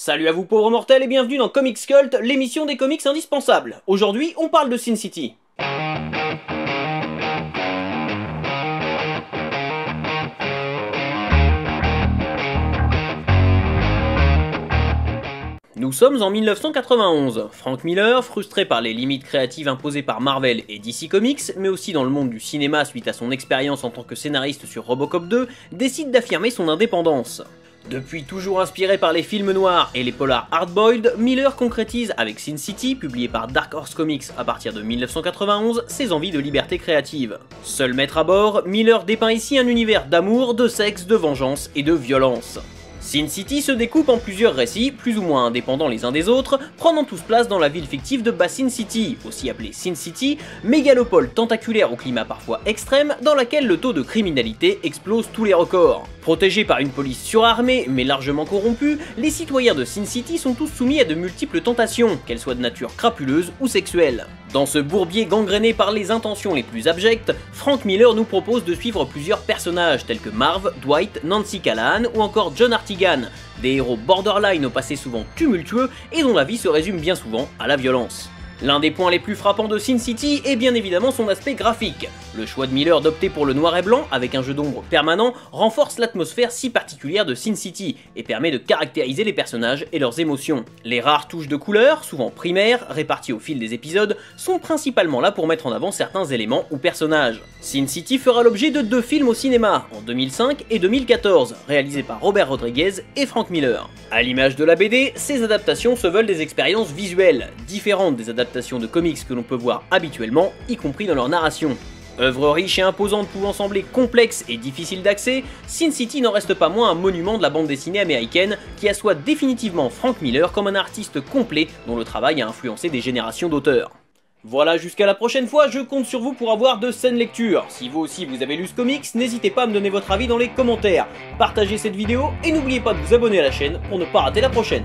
Salut à vous pauvres mortels et bienvenue dans Comics Cult, l'émission des comics indispensables. Aujourd'hui, on parle de Sin City. Nous sommes en 1991. Frank Miller, frustré par les limites créatives imposées par Marvel et DC Comics, mais aussi dans le monde du cinéma suite à son expérience en tant que scénariste sur Robocop 2, décide d'affirmer son indépendance. Depuis toujours inspiré par les films noirs et les polars hard-boiled, Miller concrétise avec Sin City, publié par Dark Horse Comics à partir de 1991, ses envies de liberté créative. Seul maître à bord, Miller dépeint ici un univers d'amour, de sexe, de vengeance et de violence. Sin City se découpe en plusieurs récits, plus ou moins indépendants les uns des autres, prenant tous place dans la ville fictive de Basin City, aussi appelée Sin City, mégalopole tentaculaire au climat parfois extrême, dans laquelle le taux de criminalité explose tous les records. Protégés par une police surarmée, mais largement corrompue, les citoyens de Sin City sont tous soumis à de multiples tentations, qu'elles soient de nature crapuleuse ou sexuelle. Dans ce bourbier gangréné par les intentions les plus abjectes, Frank Miller nous propose de suivre plusieurs personnages tels que Marv, Dwight, Nancy Callahan ou encore John Artigan, des héros borderline au passé souvent tumultueux et dont la vie se résume bien souvent à la violence. L'un des points les plus frappants de Sin City est bien évidemment son aspect graphique. Le choix de Miller d'opter pour le noir et blanc, avec un jeu d'ombre permanent, renforce l'atmosphère si particulière de Sin City, et permet de caractériser les personnages et leurs émotions. Les rares touches de couleurs, souvent primaires, réparties au fil des épisodes, sont principalement là pour mettre en avant certains éléments ou personnages. Sin City fera l'objet de 2 films au cinéma, en 2005 et 2014, réalisés par Robert Rodriguez et Frank Miller. À l'image de la BD, ces adaptations se veulent des expériences visuelles, différentes des adaptations de comics que l'on peut voir habituellement, y compris dans leur narration. Œuvre riche et imposante pouvant sembler complexe et difficile d'accès, Sin City n'en reste pas moins un monument de la bande dessinée américaine qui assoit définitivement Frank Miller comme un artiste complet dont le travail a influencé des générations d'auteurs. Voilà, jusqu'à la prochaine fois, je compte sur vous pour avoir de saines lectures. Si vous aussi vous avez lu ce comics, n'hésitez pas à me donner votre avis dans les commentaires. Partagez cette vidéo et n'oubliez pas de vous abonner à la chaîne pour ne pas rater la prochaine.